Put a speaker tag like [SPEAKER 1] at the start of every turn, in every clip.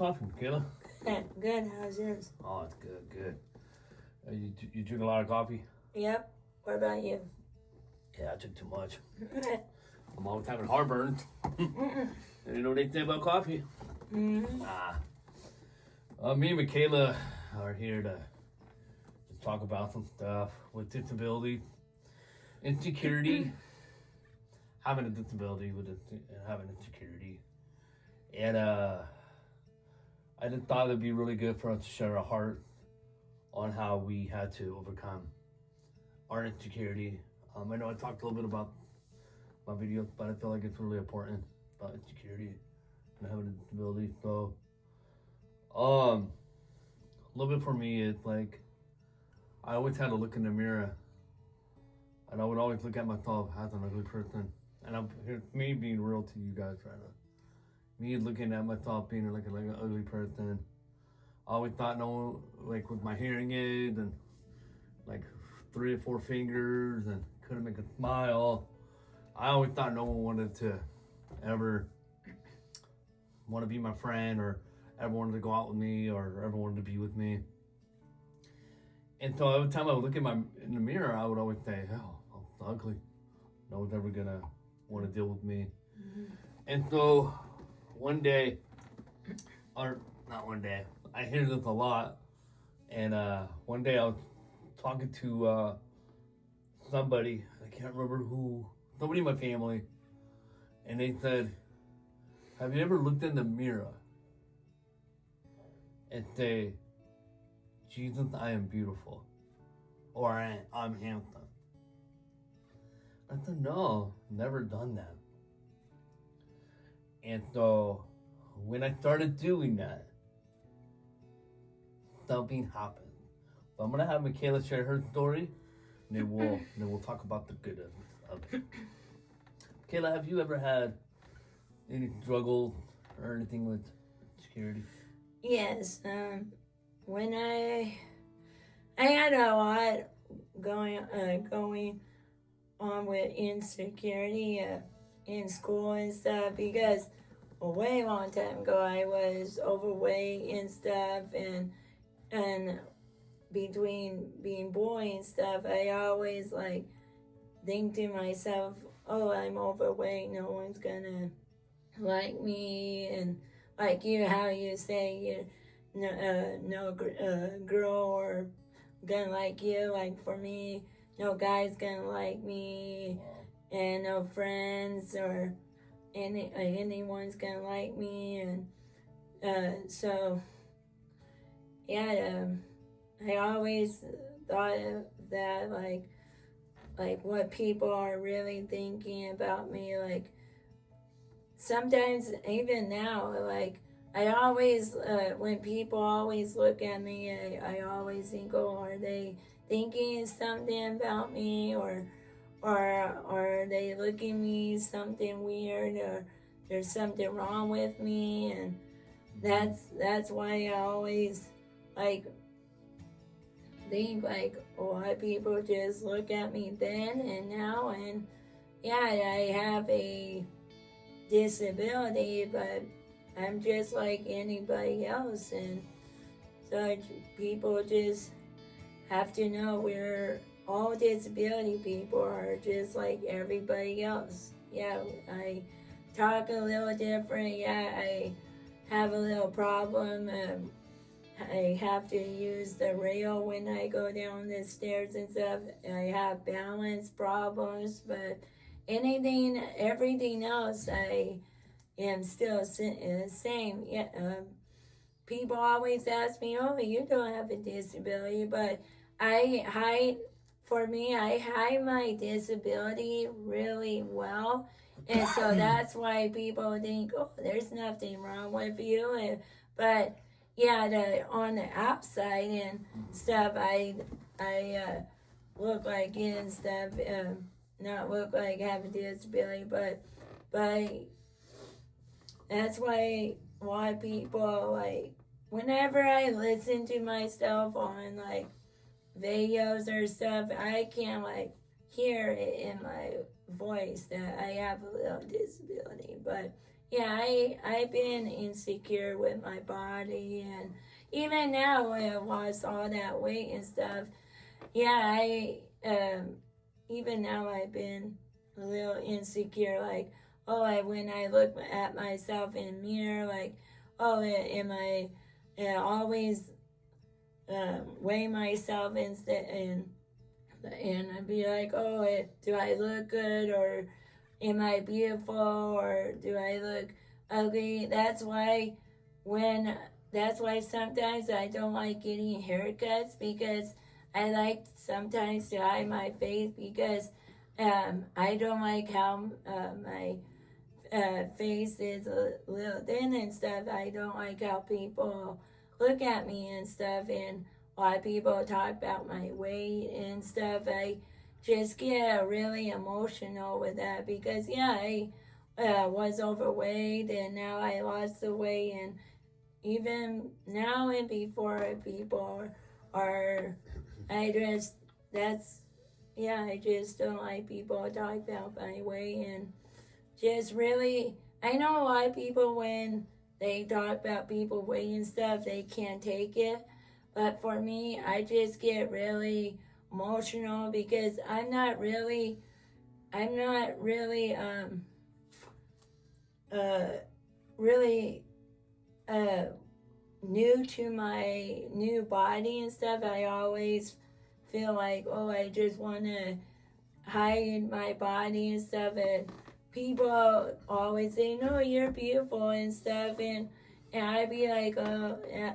[SPEAKER 1] coffee, Michaela?
[SPEAKER 2] Good. How's yours?
[SPEAKER 1] Oh, it's good. You drink a lot of coffee?
[SPEAKER 2] Yep. What about you?
[SPEAKER 1] Yeah, I drink too much. I'm always having heartburn. You know what they say about coffee?
[SPEAKER 2] Mm-hmm.
[SPEAKER 1] Me and Michaela are here to talk about some stuff with disability, insecurity, having a disability having insecurity, and I just thought it'd be really good for us to share our heart on how we had to overcome our insecurity. I know I talked a little bit about my video, but I feel like it's really important about insecurity and having a disability. So, a little bit for me is like I always had to look in the mirror, and I would always look at myself as an ugly person. And here's me being real to you guys right now. Me looking at myself being like an ugly person. I always thought like with my hearing aid and like 3 or 4 fingers and couldn't make a smile. I always thought no one wanted to ever want to be my friend or ever wanted to go out with me or ever wanted to be with me. And so every time I would look in the mirror, I would always say, oh, I'm ugly. No one's ever gonna want to deal with me.
[SPEAKER 2] Mm-hmm.
[SPEAKER 1] And so one day, or not one day, I hear this a lot. And one day I was talking to somebody, I can't remember who, somebody in my family. And they said, have you ever looked in the mirror and say, Jesus, I am beautiful, or I'm handsome? I said, no, never done that. And so when I started doing that, something happened. So I'm gonna have Michaela share her story, and then we'll talk about the good of it. Michaela, have you ever had any struggles or anything with security?
[SPEAKER 2] Yes. When I had a lot going on with insecurity in school and stuff, because a way long time ago I was overweight and stuff, and between being boy and stuff, I always like think to myself, oh, I'm overweight, no one's gonna like me, and like how you say no girl or gonna like you. Like for me, no guy's gonna like me, and no friends or anyone's gonna like me, and so yeah, I always thought that like what people are really thinking about me. Like sometimes even now, like I always, when people always look at me, I always think, oh, are they thinking something about me, or are they looking at me something weird, or there's something wrong with me? And that's why I always like think like, why people just look at me then and now, and yeah, I have a disability, but I'm just like anybody else, and so people just have to know we're all disability people are just like everybody else. Yeah, I talk a little different. Yeah, I have a little problem. I have to use the rail when I go down the stairs and stuff. I have balance problems, but everything else, I am still same. Yeah, people always ask me, "Oh, you don't have a disability," but I hide my disability really well, and so that's why people think, "Oh, there's nothing wrong with you," but yeah, on the outside and stuff, I look like it and stuff, not look like I have a disability, but that's why people like whenever I listen to myself on like videos or stuff, I can like hear it in my voice that I have a little disability, but yeah, I've been insecure with my body, and even now when I lost all that weight and stuff, yeah, I even now I've been a little insecure. Like, oh, when I look at myself in the mirror, like, oh, am I always weigh myself and I'd be like, oh, do I look good, or am I beautiful, or do I look ugly? When that's why sometimes I don't like getting haircuts, because I like sometimes to hide my face, because I don't like how my face is a little thin and stuff. I don't like how people look at me and stuff, and a lot of people talk about my weight and stuff. I just get really emotional with that, because yeah, I was overweight, and now I lost the weight, and even now and before, people are I just that's yeah, I just don't like people talk about my weight, and just really, I know a lot of people, when they talk about people weight and stuff, they can't take it. But for me, I just get really emotional, because I'm not really, uh, really, uh, new to my new body and stuff. I always feel like, oh, I just want to hide my body and stuff, and people always say, no, you're beautiful and stuff, and I'd be like, oh, yeah,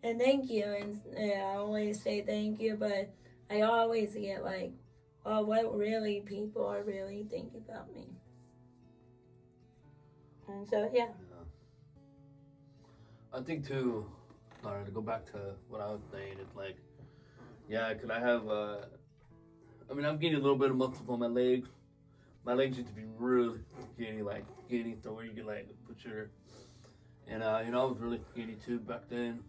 [SPEAKER 2] and thank you, and I always say thank you, but I always get like, oh, what really people are really thinking about me. And so yeah.
[SPEAKER 1] Yeah. I think too, Laura, to go back to what I was saying, it's like, yeah, could I have, I mean, I'm getting a little bit of muscle on my legs. My legs used to be really skinny, like skinny, so where you could like put your, and you know, I was really skinny too back then.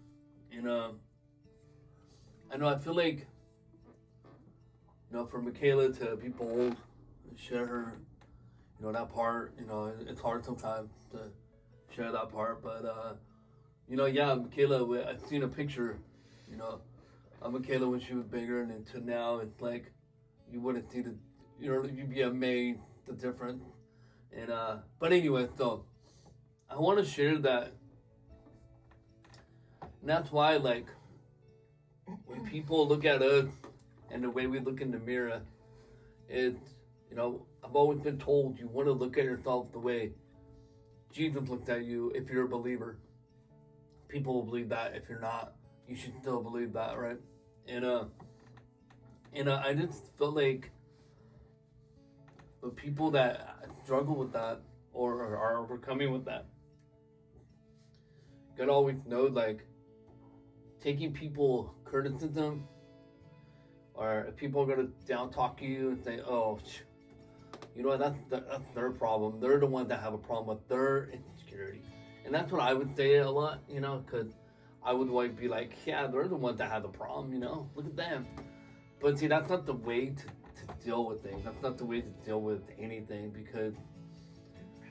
[SPEAKER 1] And I know I feel like, you know, for Michaela to be bold and share her, you know, that part, you know, it's hard sometimes to share that part, but you know, yeah, Michaela, I've seen a picture, you know, of Michaela when she was bigger, and then to now, it's like you wouldn't see the, you know, you'd be amazed the difference. And but anyway, so I want to share that, and that's why, like, when people look at us and the way we look in the mirror, it's, you know, I've always been told you want to look at yourself the way Jesus looked at you if you're a believer. People will believe that. If you're not, you should still believe that, right? And I just felt like the people that struggle with that or are overcoming with that gotta always know, like, taking people criticism, or if people are gonna down talk you and say, oh, you know, that's their problem. They're the ones that have a problem with their insecurity. And that's what I would say a lot, you know, because I would like be like, yeah, they're the ones that have the problem, you know, look at them. But see, that's not the way to deal with things. That's not the way to deal with anything, because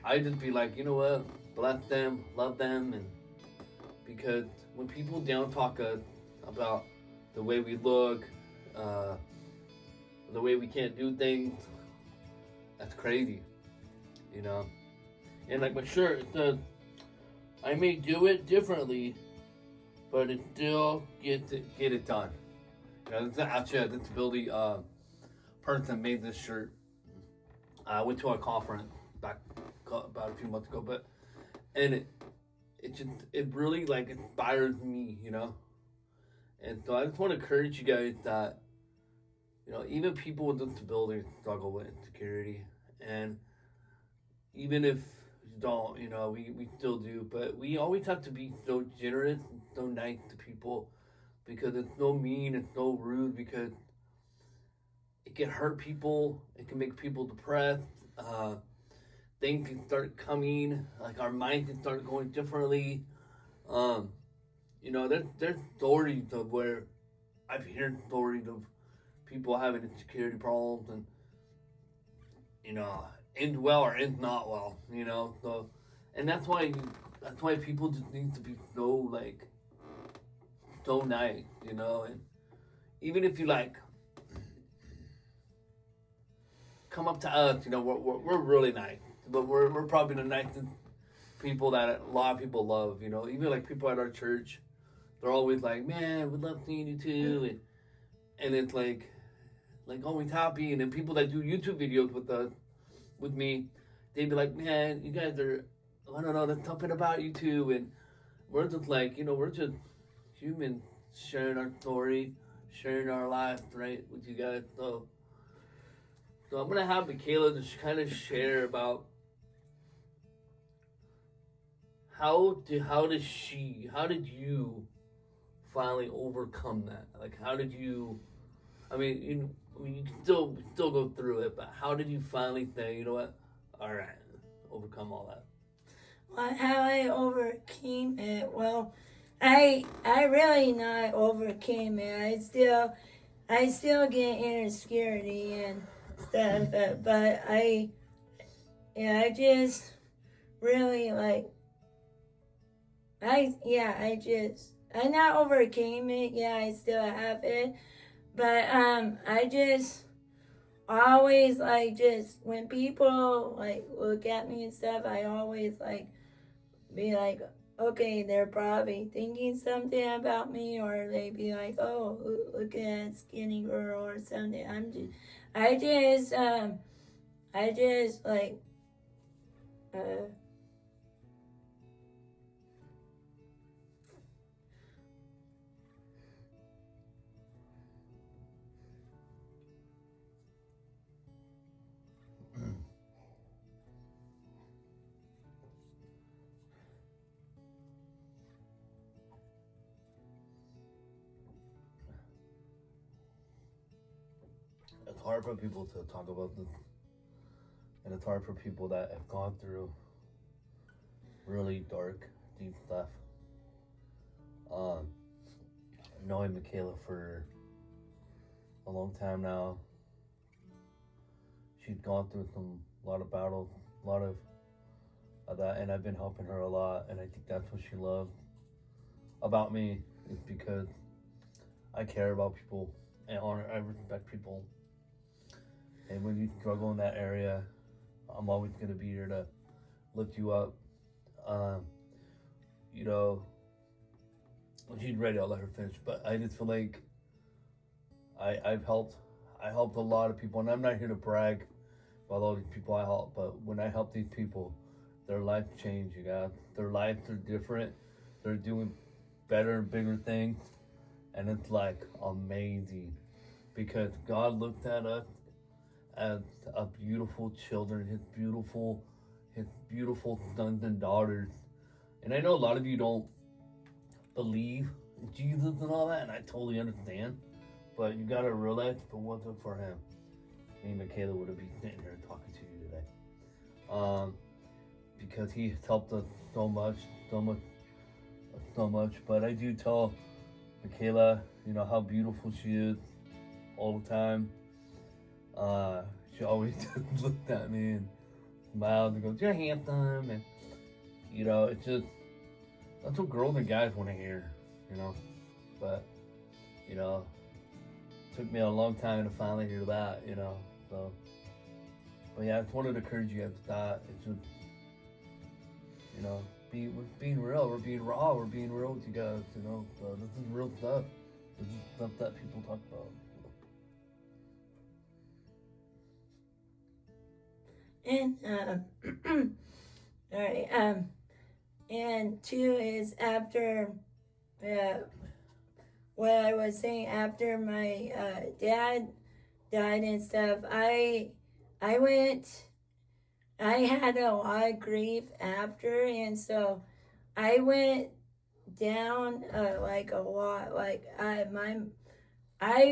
[SPEAKER 1] I just be like, you know what, bless them, love them, and because when people down talk us about the way we look, the way we can't do things, that's crazy, you know. And like my shirt, it says, I may do it differently, but it still get it done. You know, this is actually a disability person made this shirt. I went to a conference back about a few months ago, but and it really like inspires me, you know. And so I just want to encourage you guys that, you know, even people with disabilities struggle with insecurity, and even if you don't, you know, we still do, but we always have to be so generous and so nice to people, because it's so mean, it's so rude, because it can hurt people, it can make people depressed, things can start coming, like our mind can start going differently. You know, there's stories of where I've heard stories of people having insecurity problems, and, you know, end well or end not well, you know. So And that's why people just need to be so nice, you know. And even if you like come up to us, you know, we're really nice, but we're probably the nicest people that a lot of people love, you know. Even like people at our church, they're always like, "Man, we love seeing you too," and it's like always happy. And then people that do YouTube videos with me, they'd be like, "Man, you guys are, I don't know, there's something about you too." And we're just like, you know, we're just humans sharing our story, sharing our life, right, with you guys. So I'm gonna have Michaela just kind of share about how did you finally overcome that? Like, how did you? I mean, you can still go through it, but how did you finally say, you know what? All right, overcome all that.
[SPEAKER 2] Well, how I overcame it? Well, I really not overcame it. I still get insecurity and stuff, but I just really like I not overcame it. Yeah, I still have it, but I just always like just when people like look at me and stuff, I always like be like, okay, they're probably thinking something about me, or they be like, oh, look at that skinny girl or something. I just I just like uh
[SPEAKER 1] It's hard for people to talk about this, and it's hard for people that have gone through really dark, deep stuff. Um, Knowing Michaela for a long time now, she's gone through a lot of battles, a lot of that, and I've been helping her a lot, and I think that's what she loved about me, is because I care about people and I respect people, and when you struggle in that area, I'm always gonna be here to lift you up. Um, you know, when she's ready, I'll let her finish. But I just feel like I helped a lot of people, and I'm not here to brag about all these people I help, but when I help these people, their life changed, you guys. Their lives are different. They're doing better and bigger things, and it's like amazing because God looked at us as a beautiful children, his beautiful sons and daughters. And I know a lot of you don't believe in Jesus and all that, and I totally understand. But you gotta realize if it wasn't for him, me and Michaela would have been sitting here talking to you today. Because he has helped us so much, so much, so much. But I do tell Michaela, you know, how beautiful she is all the time. She always just looked at me and smiled and goes, "You're handsome," and you know, it's just that's what girls and guys want to hear, you know. But you know, it took me a long time to finally hear that, you know. So, but yeah, I just wanted to encourage you guys with that. It's just, you know, we're being real, we're being raw, we're being real with you guys, you know. So this is real stuff. This is stuff that people talk about.
[SPEAKER 2] and all right, and two is after what I was saying, after my dad died and stuff, I had a lot of grief after, and so I went down like a lot. Like I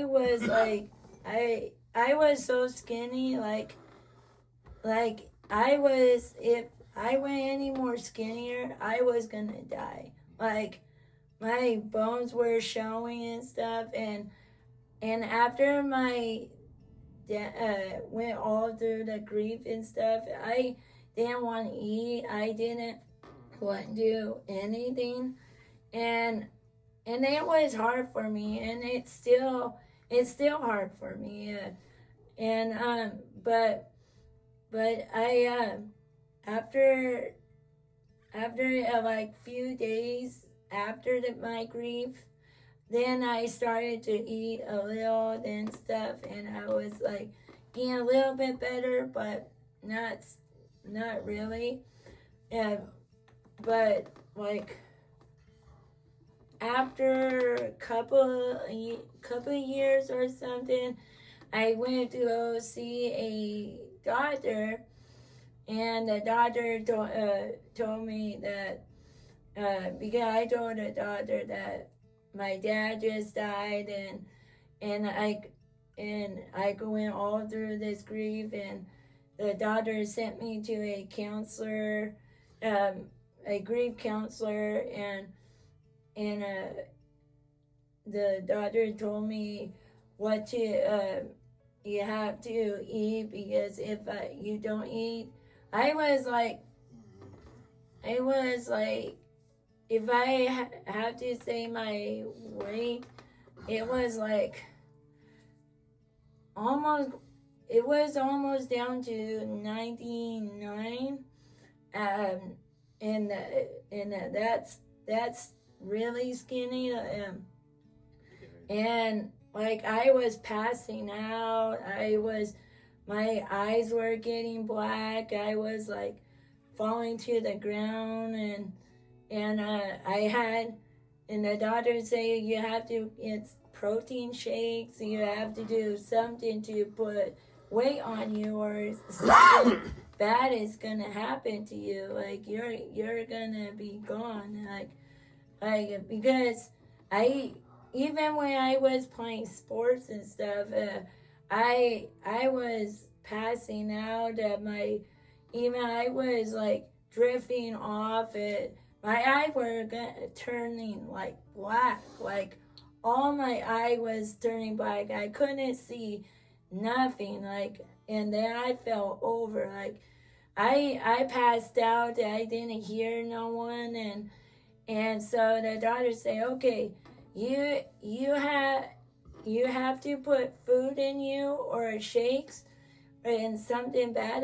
[SPEAKER 2] was like I was so skinny, like I was, if I went any more skinnier, I was gonna die. Like my bones were showing and stuff, and after my went all through the grief and stuff, I didn't want to eat. I didn't wouldn't do anything, and it was hard for me, and it's still hard for me. And but I after like few days after my grief, then I started to eat a little and stuff, and I was like eating a little bit better, but not really. Yeah, but like after a couple years or something, I went to go see a doctor, and the doctor told me that because I told the doctor that my dad just died, and I went all through this grief, and the doctor sent me to a counselor, a grief counselor, and the doctor told me what to you have to eat, because if you don't eat, I was like, if I have to say my weight, it was like almost, it was almost down to 99, um, and that's really skinny, and like I was passing out. My eyes were getting black. I was like falling to the ground, and the doctor say you have to, it's protein shakes. You have to do something to put weight on you, or something bad is gonna happen to you. Like you're gonna be gone. Like because I, even when I was playing sports and stuff, I was passing out. Even I was like drifting off. My eyes were turning like black. Like all my eye was turning black. I couldn't see nothing. Like, and then I fell over. Like I passed out. I didn't hear no one, and so the doctor say, okay, you have to put food in you or shakes, and something bad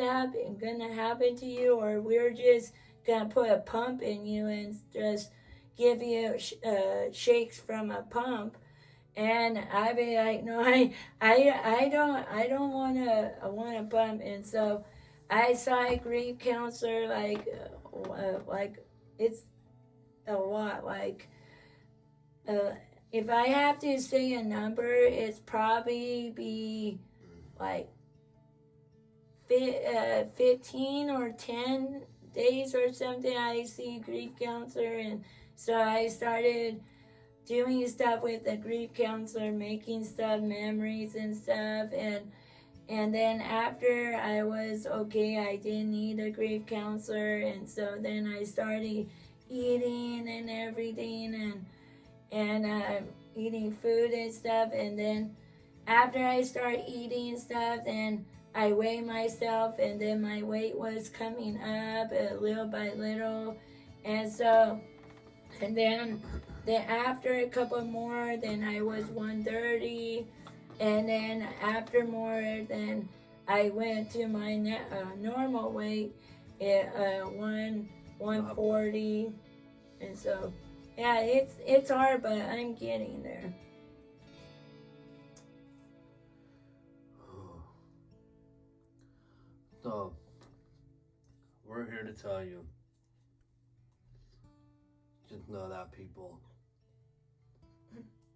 [SPEAKER 2] gonna happen to you, or we're just gonna put a pump in you and just give you shakes from a pump. And I'd be like, no, I don't want a pump. And so I saw a grief counselor, like it's a lot. Like if I have to say a number, it's probably be like 15 or 10 days or something. I see a grief counselor, and so I started doing stuff with the grief counselor, making stuff, memories and stuff, and then after I was okay, I didn't need a grief counselor, and so then I started eating and everything, and eating food and stuff, and then after I started eating stuff, then I weighed myself, and then my weight was coming up little by little, and so, and then after a couple more, then I was 130, and then after more, then I went to my normal weight at 140, and so yeah, it's hard, but I'm getting there.
[SPEAKER 1] So, we're here to tell you, just know that people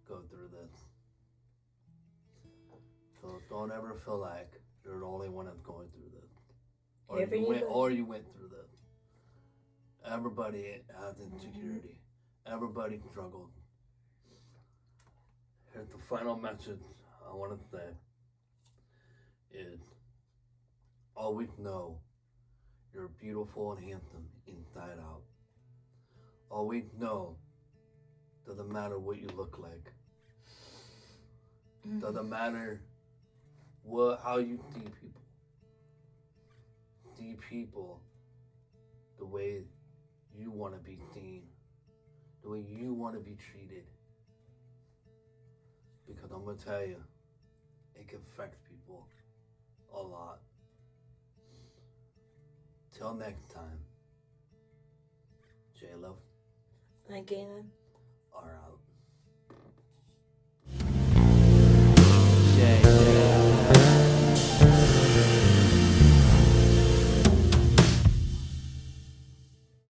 [SPEAKER 1] go through this. So don't ever feel like you're the only one that's going through this. Or you went through this. Everybody has insecurity. Everybody struggled. Here's the final message I want to say is, always know you're beautiful and handsome inside out. Always know, doesn't matter what you look like. Doesn't matter how you see people. See people the way you want to be seen, the way you want to be treated. Because I'm going to tell you, it can affect people a lot. Till next time, J-Love
[SPEAKER 2] Like Galen.
[SPEAKER 1] are out.